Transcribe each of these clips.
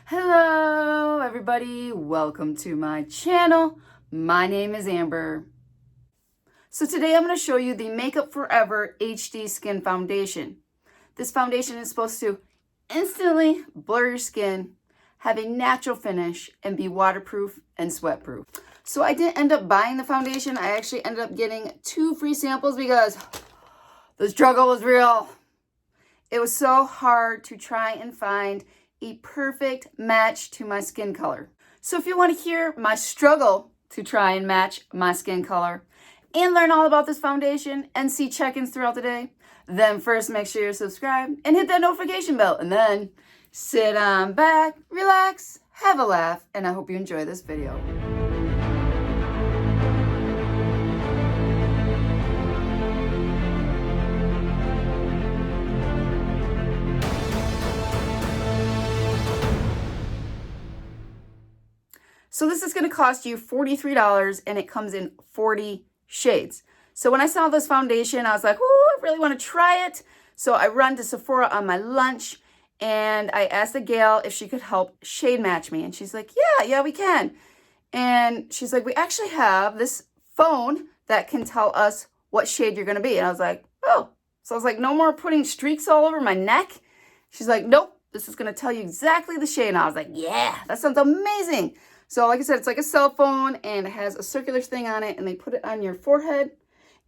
Hello everybody, welcome to my channel. My name is Amber. So today I'm going to show you the Makeup Forever HD Skin Foundation. This foundation is supposed to instantly blur your skin, have a natural finish, and be waterproof and sweatproof. So I didn't end up buying the foundation. I actually ended up getting 2 free samples because the struggle was real. It was so hard to try and find a perfect match to my skin color. So if you want to hear my struggle to try and match my skin color and learn all about this foundation and see check-ins throughout the day, then first make sure you're subscribed and hit that notification bell, and then sit on back, relax, have a laugh, and I hope you enjoy this video. So this is going to cost you $43 and it comes in 40 shades. So when I saw this foundation, I was like, oh, I really want to try it. So I run to Sephora on my lunch and I asked the gal if she could help shade match me. And she's like, yeah, we can. And she's like, we actually have this phone that can tell us what shade you're going to be. And I was like, oh. So I was like, no more putting streaks all over my neck. She's like, nope, this is going to tell you exactly the shade. And I was like, yeah, that sounds amazing. So like I said, it's like a cell phone and it has a circular thing on it, and they put it on your forehead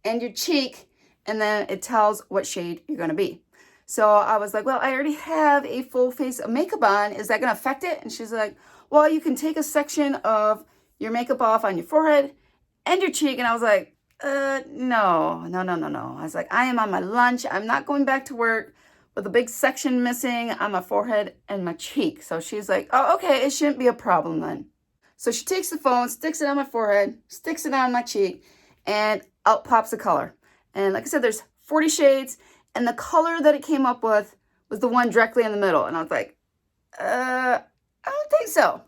and your cheek, and then it tells what shade you're going to be. So I was like, well, I already have a full face of makeup on. Is that going to affect it? And she's like, well, you can take a section of your makeup off on your forehead and your cheek. And I was like, no. I was like, I am on my lunch. I'm not going back to work with a big section missing on my forehead and my cheek. So she's like, oh, okay, it shouldn't be a problem then. So she takes the phone, sticks it on my forehead, sticks it on my cheek, and out pops the color. And like I said, there's 40 shades, and the color that it came up with was the one directly in the middle. And I was like, I don't think so.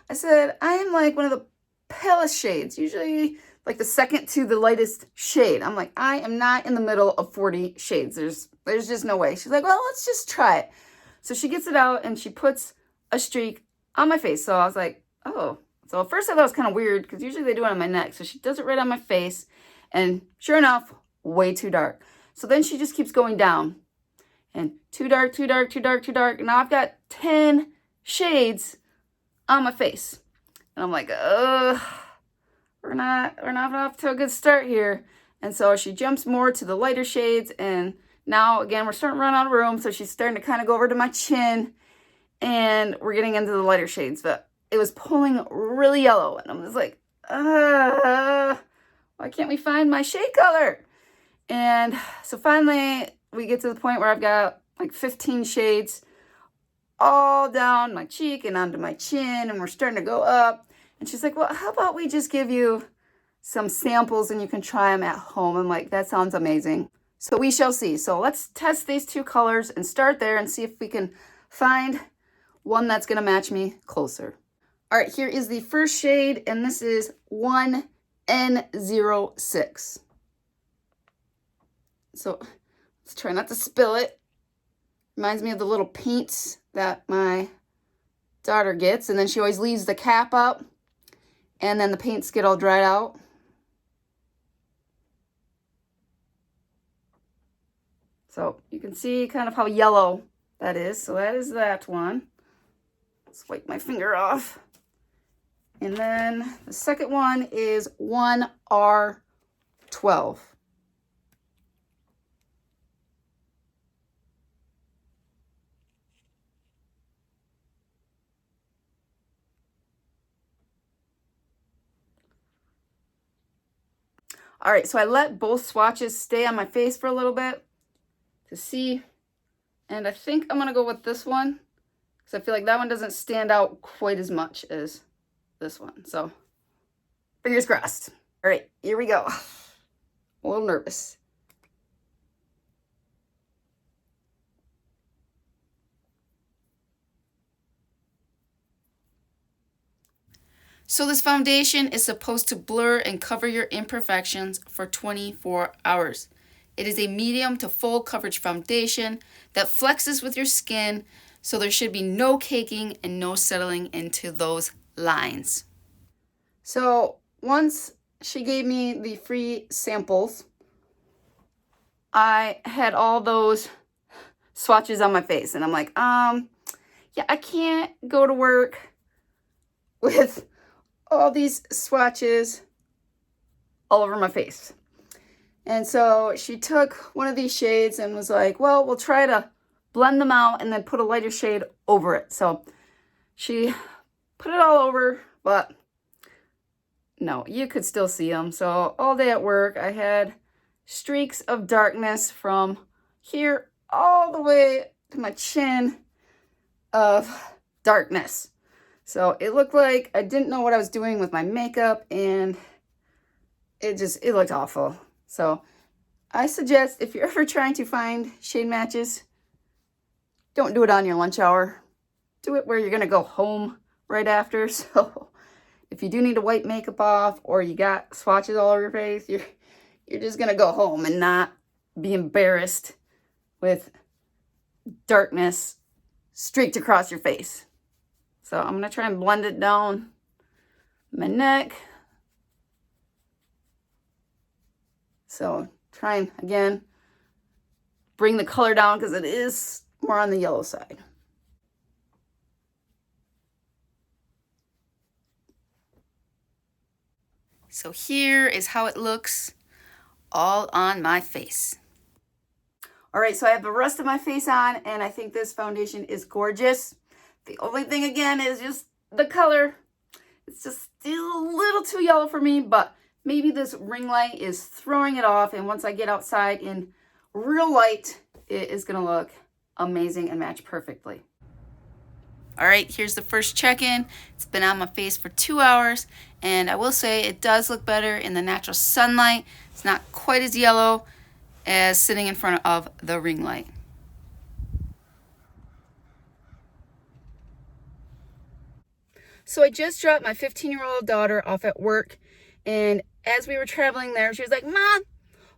I said, I am like one of the palest shades, usually like the second to the lightest shade. I'm like, I am not in the middle of 40 shades. There's just no way. She's like, well, let's just try it. So she gets it out, and she puts a streak on my face. So I was like, oh. So at first I thought it was kind of weird because usually they do it on my neck. So she does it right on my face, and sure enough, way too dark. So then she just keeps going down, and too dark, too dark, too dark, too dark. And now I've got 10 shades on my face. And I'm like, we're not off to a good start here. And so she jumps more to the lighter shades, and now again, we're starting to run out of room. So she's starting to kind of go over to my chin, and we're getting into the lighter shades, but it was pulling really yellow, and I'm just like, why can't we find my shade color? And so finally, we get to the point where I've got like 15 shades all down my cheek and onto my chin, and we're starting to go up. And she's like, well, how about we just give you some samples and you can try them at home? I'm like, that sounds amazing. So we shall see. So let's test these 2 colors and start there and see if we can find one that's going to match me closer. All right, here is the first shade, and this is 1N06. So let's try not to spill it. Reminds me of the little paints that my daughter gets, and then she always leaves the cap up, and then the paints get all dried out. So you can see kind of how yellow that is. So that is that one. Let's wipe my finger off. And then the second one is 1R12. All right, so I let both swatches stay on my face for a little bit to see. And I think I'm going to go with this one because I feel like that one doesn't stand out quite as much as this one. So fingers crossed. All right, here we go. A little nervous. So this foundation is supposed to blur and cover your imperfections for 24 hours. It is a medium to full coverage foundation that flexes with your skin So there should be no caking and no settling into those lines. So once she gave me the free samples, I had all those swatches on my face, and I'm like, yeah, I can't go to work with all these swatches all over my face. And so she took one of these shades and was like, well, we'll try to blend them out and then put a lighter shade over it. So she put it all over, but no, you could still see them. So all day at work, I had streaks of darkness from here all the way to my chin of darkness. So it looked like I didn't know what I was doing with my makeup, and it looked awful. So I suggest, if you're ever trying to find shade matches, don't do it on your lunch hour. Do it where you're gonna go home right after. So if you do need to wipe makeup off, or you got swatches all over your face, you're just gonna go home and not be embarrassed with darkness streaked across your face. So I'm gonna try and blend it down my neck. So try and, again, bring the color down because it is more on the yellow side. So here is how it looks all on my face. All right, so I have the rest of my face on, and I think this foundation is gorgeous. The only thing, again, is just the color. It's just still a little too yellow for me, but maybe this ring light is throwing it off, and once I get outside in real light, it is gonna look amazing and match perfectly. All right, here's the first check-in. It's been on my face for 2 hours, and I will say it does look better in the natural sunlight. It's not quite as yellow as sitting in front of the ring light. So I just dropped my 15-year-old daughter off at work, and as we were traveling there, she was like, Mom,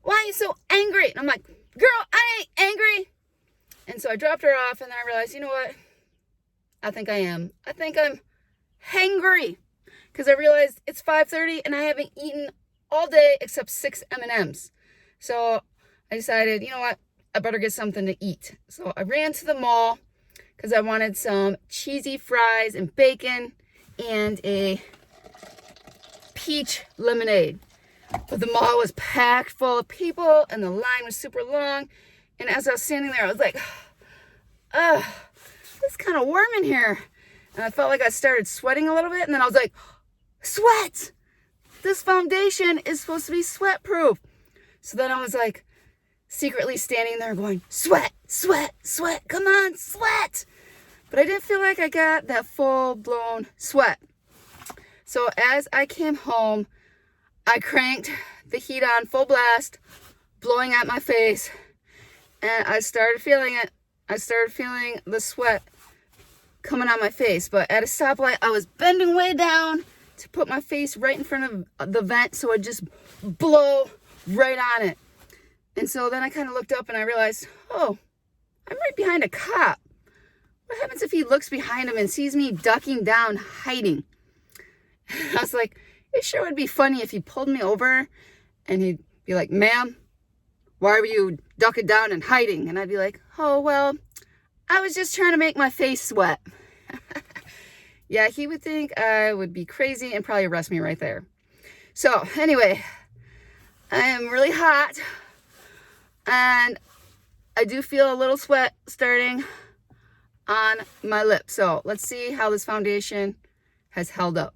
why are you so angry? And I'm like, girl, I ain't angry. And so I dropped her off, and then I realized, you know what? I think I am. I think I'm hangry, because I realized it's 5:30 and I haven't eaten all day except 6 M&Ms. So I decided, you know what? I better get something to eat. So I ran to the mall because I wanted some cheesy fries and bacon and a peach lemonade. But the mall was packed full of people and the line was super long. And as I was standing there, I was like, it's kind of warm in here. And I felt like I started sweating a little bit. And then I was like, sweat! This foundation is supposed to be sweat proof. So then I was like secretly standing there going, sweat, sweat, sweat, come on, sweat. But I didn't feel like I got that full blown sweat. So as I came home, I cranked the heat on full blast, blowing at my face, and I started feeling it. I started feeling the sweat coming on my face. But at a stoplight, I was bending way down to put my face right in front of the vent so it'd just blow right on it. And so then I kind of looked up and I realized, oh, I'm right behind a cop. What happens if he looks behind him and sees me ducking down, hiding? I was like, it sure would be funny if he pulled me over and he'd be like, ma'am, why were you ducking down and hiding? And I'd be like, oh, well, I was just trying to make my face sweat. Yeah, he would think I would be crazy and probably arrest me right there. So anyway, I am really hot and I do feel a little sweat starting on my lips. So let's see how this foundation has held up.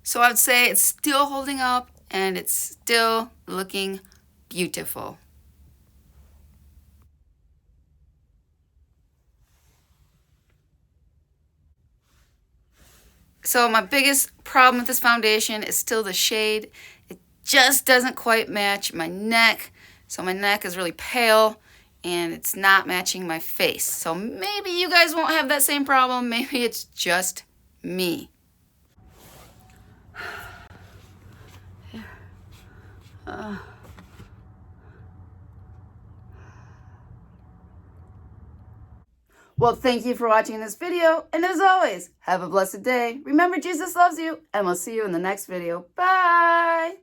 So I would say it's still holding up and it's still looking beautiful. So my biggest problem with this foundation is still the shade. It just doesn't quite match my neck. So my neck is really pale and it's not matching my face. So maybe you guys won't have that same problem. Maybe it's just me. Well, thank you for watching this video. And as always, have a blessed day. Remember, Jesus loves you, and we'll see you in the next video. Bye.